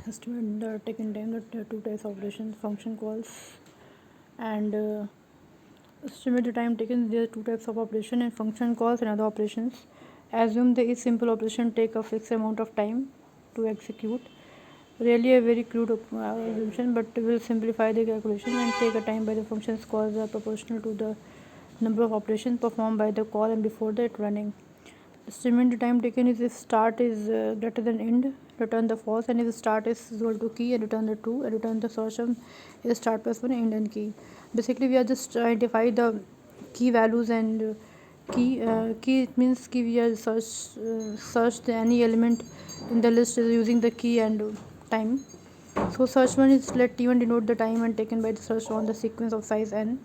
estimate the taken time, the two types of operations, function calls, and estimate the time taken. There are two types of operation and function calls and other operations. Assume that each simple operation take a fixed amount of time to execute. Really a very crude assumption, but will simplify the calculation and take a time by the functions calls are proportional to the number of operations performed by the call and before that running. Estimate the time taken is if start is greater than end, return the false, and if start is equal to key and return the true, and return the search is start plus one end and key. Basically, we are just identify the key values and key. It means key we are search any element in the list using the key and time. So search one is let T1 denote the time and taken by the search on the sequence of size n.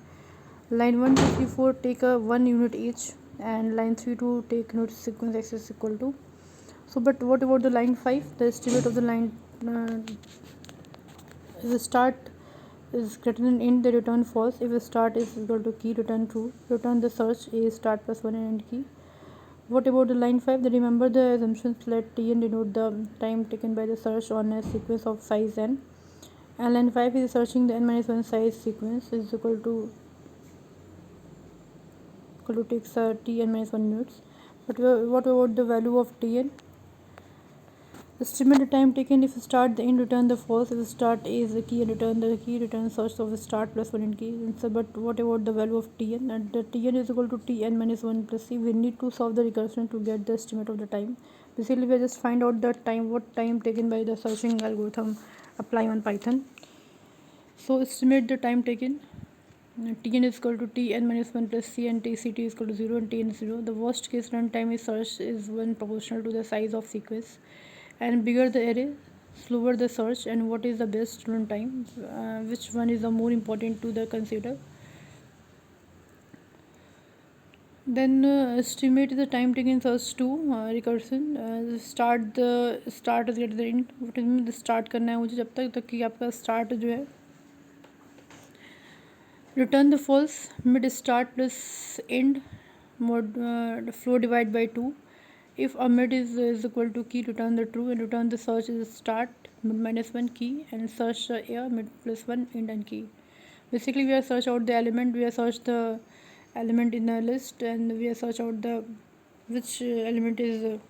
Line 1, 2, 3, 4 take a 1 unit each, and line 3 to take unit sequence x is equal to. So but what about the line 5? The estimate of the line if the start is greater than end, the return false. If the start is equal to key, return true. Return the search is start plus one end key. What about the line 5? Remember the assumptions, let Tn denote the time taken by the search on a sequence of size n, and line 5 is searching the n minus 1 size sequence is equal to takes Tn minus 1 units. But what about the value of Tn? Estimate the time taken if start the end, return the false. If start is the key and return the key, return search of start plus one in key. So, but what about the value of Tn? And the Tn is equal to Tn minus 1 plus c. We need to solve the recursion to get the estimate of the time. Basically, we just find out the time, what time taken by the searching algorithm apply on Python. So estimate the time taken. Tn is equal to Tn minus 1 plus c, and Tct is equal to 0 and Tn is 0. The worst case runtime is search is 1 proportional to the size of sequence, and bigger the array, slower the search, and what is the best runtime, which one is the more important to the consider. Then estimate the time taken search to recursion. Start is greater than end. What is mean the start करना है मुझे जब तक कि आपका start जो है. Return the false, mid start plus end, mod flow divide by 2. If a mid is equal to key, return the true, and return the search is start mid minus 1 key and search a mid plus 1 end and key. Basically, we are search out the element, we are search the element in the list, and we are search out the which element is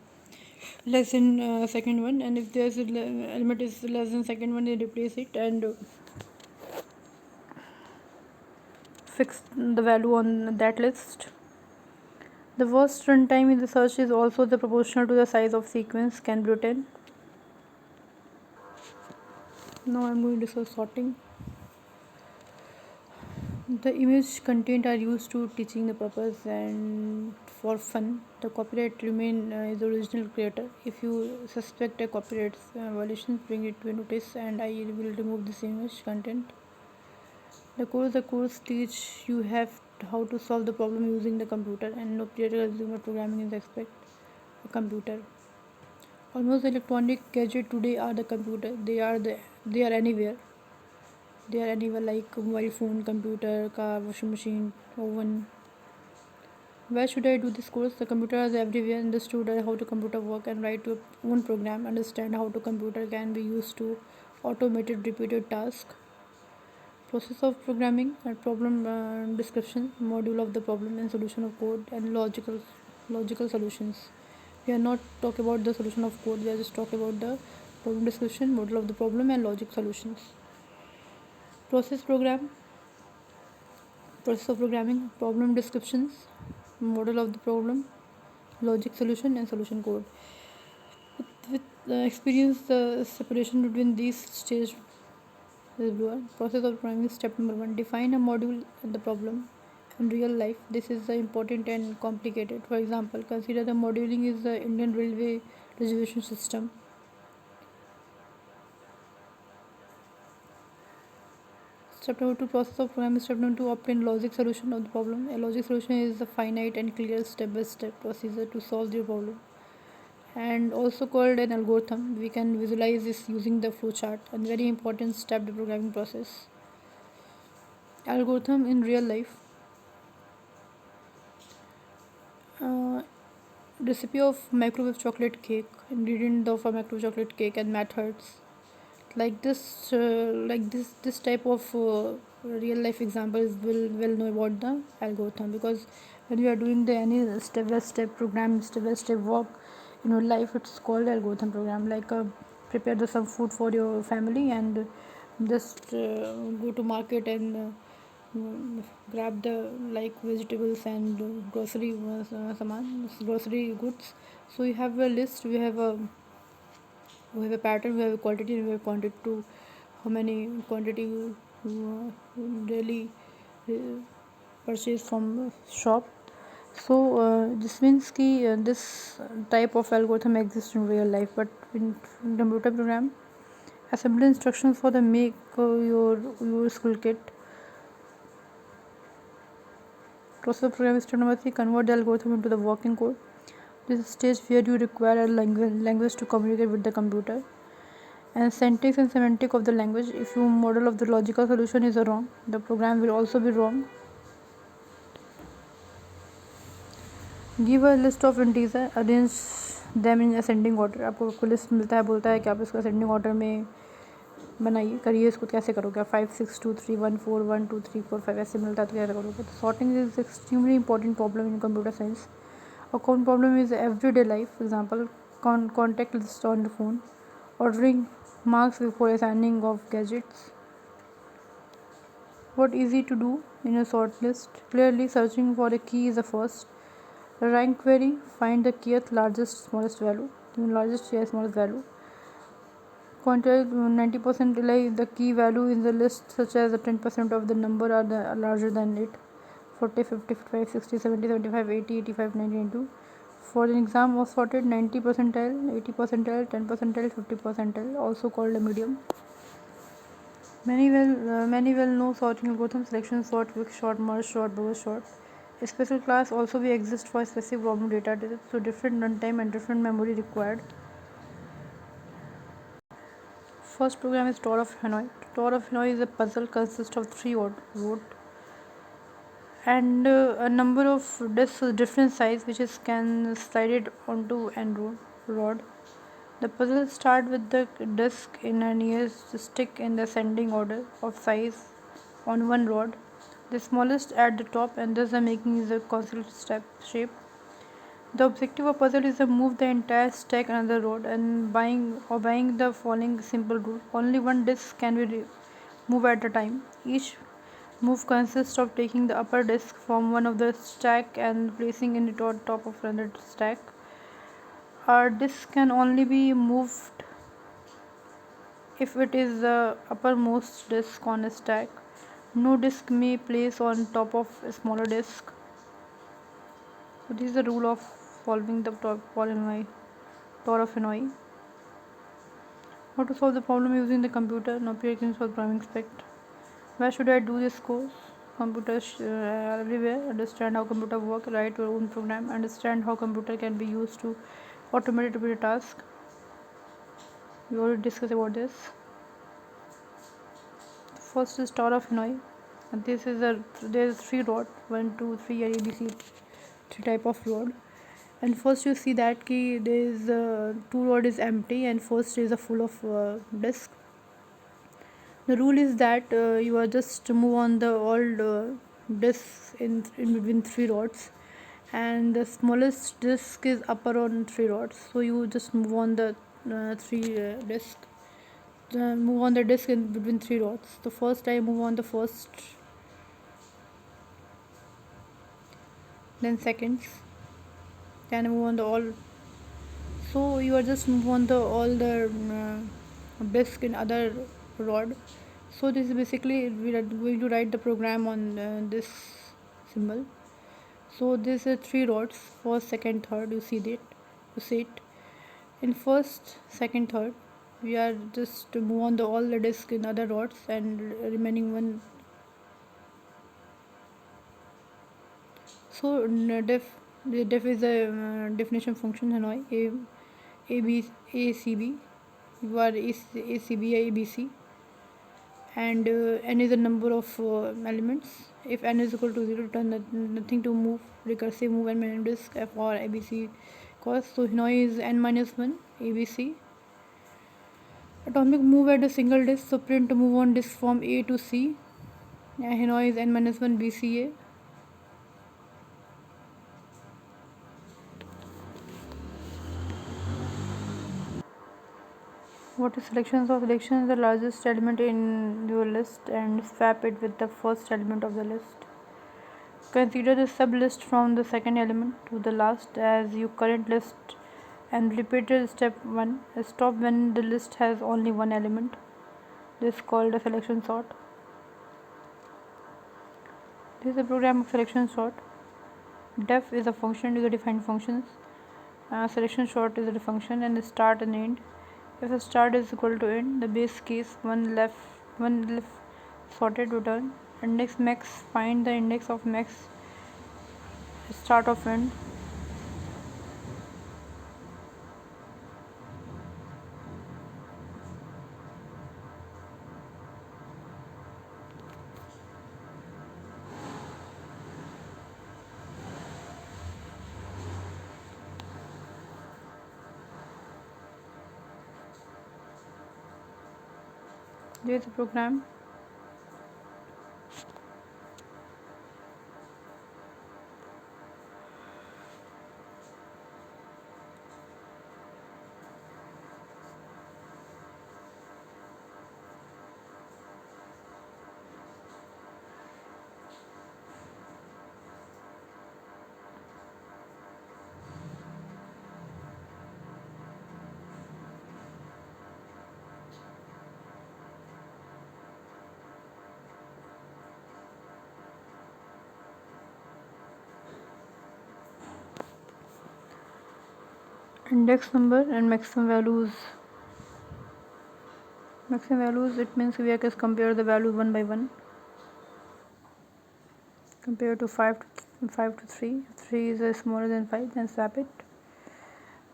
less than second one, and if there's element is less than second one, they replace it and fix the value on that list. The worst runtime in the search is also the proportional to the size of sequence, can be written. Now I'm going to discuss sorting. The image content are used to teaching the purpose and for fun. The copyright remain is the original creator. If you suspect a copyright violation, bring it to a notice and I will remove this image content. The course teach you have how to solve the problem using the computer, and no prior consumer programming is expect a computer. Almost electronic gadget today are the computer. They are anywhere. They are anywhere like mobile phone, computer, car, washing machine, oven. Why should I do this course? The computer is everywhere. Understood how to computer work and write your own program. Understand how to computer can be used to automated repeated task. Process of programming and problem description, module of the problem and solution of code, and logical solutions. We are not talking about the solution of code. We are just talking about the problem description, model of the problem, and logic solutions. Process of programming, problem descriptions, model of the problem, logic solution, and solution code. With experience, the separation between these stages is blur. Process of programming. Step number 1: define a module and the problem. In real life, this is important and complicated. For example, consider the modeling is the Indian Railway reservation system. Step number 2: process of programming. Step number 2: obtain logic solution of the problem. A logic solution is a finite and clear step-by-step procedure to solve the problem, and also called an algorithm. We can visualize this using the flowchart, and very important step the programming process. Algorithm in real life. Recipe of microwave chocolate cake, ingredient of a microwave chocolate cake, and methods. This type of real life examples will know about the algorithm, because when you are doing the any step by step program, step by step work in your life, it's called algorithm program. Prepare the some food for your family, and just go to market and grab the vegetables and grocery goods. So you have a list, we have a pattern, we have a quantity, and we have quantity to how many quantity you daily uh, purchase from shop. So this means this type of algorithm exists in real life, but in computer program, assembly instructions for the make your school kit. Process of program step number 3: convert the algorithm into the working code. This is stage where you require a language to communicate with the computer. And syntax and semantic of the language. If your model of the logical solution is wrong, the program will also be wrong. Give a list of integer, arrange them in ascending order. आपको list मिलता है, बोलता है कि आप इसको ascending order में बनाइए, करिए। इसको कैसे करोगे? 5 6 2 3 1 4 1 2 3 4 5 ऐसे मिलता है, तो कैसे करोगे? तो sorting is extremely important problem in computer science. A common problem is everyday life. Example: contact list on the phone, ordering marks before assigning of gadgets. What easy to do in a sort list? Clearly, searching for a key is the first. Rank query: find the keyth largest smallest value. Largest smallest value. Quantile 90% like the key value in the list, such as the 10% of the number are larger than it. 40, 50, 55, 60, 70, 75, 80, 85, 90, 92. For an exam was sorted 90 percentile, 80 percentile, 10 percentile, 50 percentile, also called a medium. Many well know sorting algorithm: selection sort, quick sort, merge sort, bubble sort. A special class also will exist for specific problem data types, so different runtime and different memory required. First program is Tower of Hanoi. Tower of Hanoi is a puzzle consists of 3 road and a number of discs with different size, which is can slide it onto an rod. The puzzle start with the disc in a nearest stick in the ascending order of size on one rod. The smallest at the top, and thus the making is a constant step shape. The objective of puzzle is to move the entire stack another rod, and buying the following simple rule: only one disc can be moved at a time. Each move consists of taking the upper disc from one of the stack and placing it on top of another stack. Our disc can only be moved if it is the uppermost disc on a stack. No disc may place on top of a smaller disc. So this is the rule of solving the Tower of Hanoi. How to solve the problem using the computer? Now here you can solve programming aspect. Where should I do this course? Computers are everywhere. Understand how computer work, write your own program, understand how computer can be used to automate repeated task. We already discussed about this. First is Tower of Hanoi. And this is there is 3 rod, 1 2 3 and ABC, 3 type of rod. And first you see that key there is 2 rod is empty, and first is a full of disk. The rule is that you are just move on the all discs in between 3 rods, and the smallest disk is upper on 3 rods. So you just move on the 3 disk. Move on the disk in between 3 rods. The first I move on the first, then seconds, then I move on the all. So you are just move on the all the disk in other rod. So this is basically we are going to write the program on this symbol. So this is 3 rods: first, second, third. You see it in first, second, third. We are just to move on the all the disk in other rods, and remaining one. So def is a definition function. Hanoi a c b. You are a c b a b c, and n is the number of elements. If n is equal to 0, return nothing to move, recursive move and manual disk for abc cost. So Hanoi is n minus 1 abc. Atomic move at a single disk, so print to move on disk from A to C. Hanoi is n-1 BCA. What is selection? So selection is the largest element in your list and swap it with the first element of the list. Consider the sublist from the second element to the last as your current list and repeat step 1. Stop when the list has only one element. This is called a selection sort. This is a program of selection sort. Def is a function, these are defined functions. Selection sort is a function, and the start and end. If the start is equal to end, the base case one left sorted return. Index max, find the index of max, start of end. There is a program. Index number and maximum values. Maximum values, it means we can compare the values one by one. Compare to 5 to 3. 3 is smaller than 5, then swap it.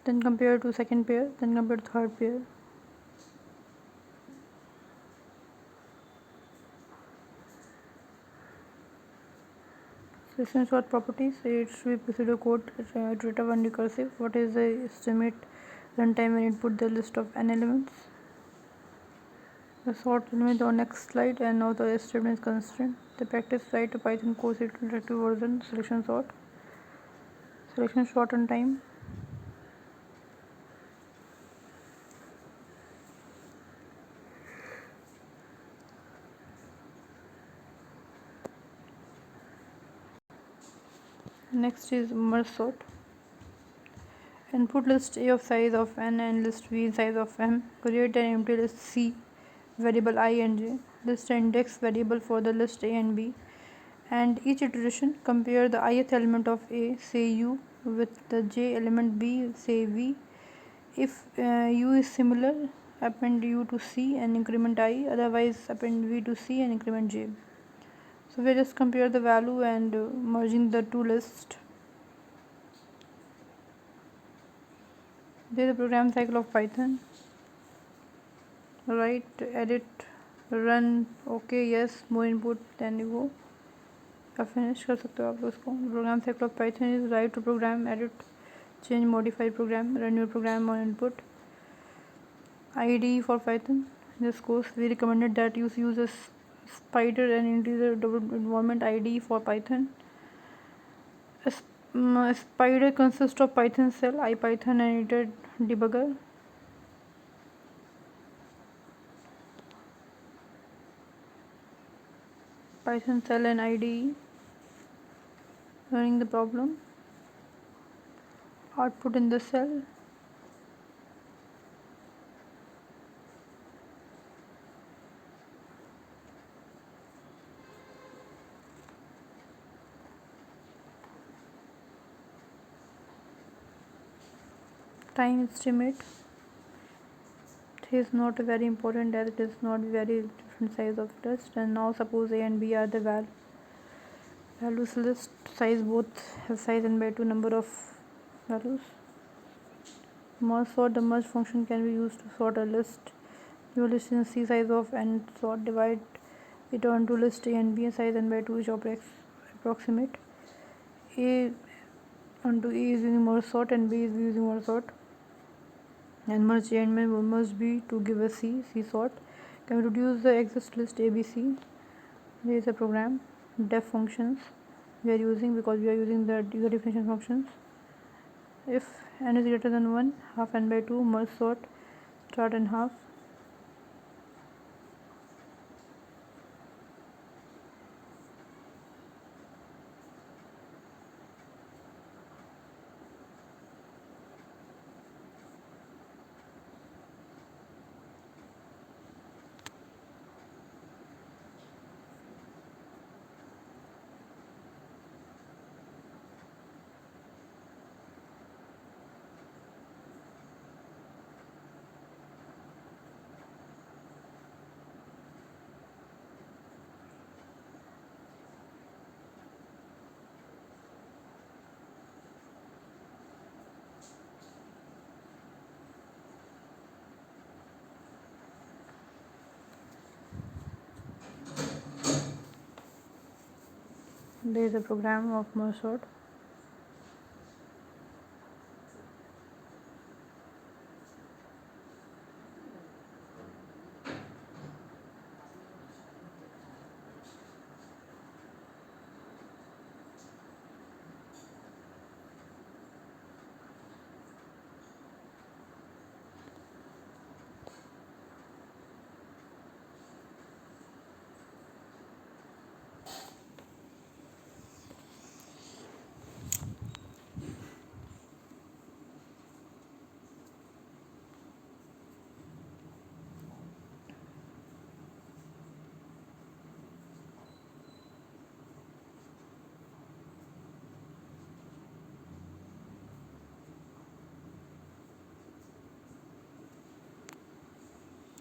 Then compare to second pair, then compare to third pair. Selection sort properties, it should be pseudocode, iterative and recursive. What is the estimate runtime when input the list of n elements? The sort element on next slide, and now the estimate is constraint. The practice write a Python course interactive version, selection sort. Selection sort on time. Next is merge sort. Input list A of size of n and list B size of m. Create an empty list C, variable I and j. List index variable for the list A and B. And each iteration compare the ith element of A, say u, with the j element B, say v. If u is similar, append u to C and increment I, otherwise append v to C and increment j. So we just compare the value and merging the two lists. There is a program cycle of Python. Write, edit, run, okay, yes, more input, then you go. आप finish कर सकते हो आप उसको. Program cycle of Python is write to program, edit, change, modify program, run your program on input. IDE for Python. In this course we recommended that you use a spider and integer environment IDE for Python. A spider consists of Python shell, IPython and editor debugger. Python shell and IDE. Running the problem. Output in the cell. Time estimate. It is not very important as it is not very different size of list. And now suppose A and B are the values list size, both have size and by 2 number of values. Merge sort, the merge function can be used to sort a list. Your list in C size of n, sort, divide it onto list A and B size and by 2 is approximate. A onto A is using merge sort and B is using merge sort. and merge A and merge B to give a C sort. Can we reduce the exist list ABC? There is a program def functions we are using because we are using the user definition functions. If n is greater than 1, half n by 2, merge sort, start and half. There is a program of merge sort.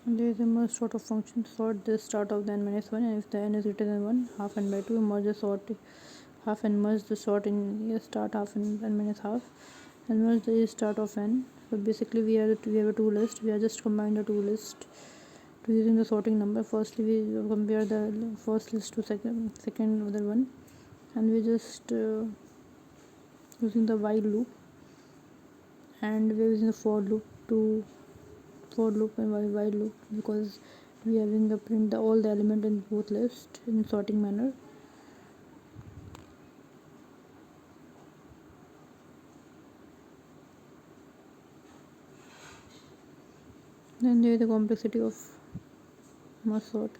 There is a merge sort of function sort the start of the n minus 1, and if the n is greater than 1, half n by 2, merge the sort half and merge the sort in start half and n minus half, and merge the start of n. So basically we have a two list. We are just combine the two list to using the sorting number. Firstly we compare the first list to second other one, and we just using the while loop, and we are using the for loop and while loop because we are having the print all the element in both lists in sorting manner. Then there is the complexity of merge sort.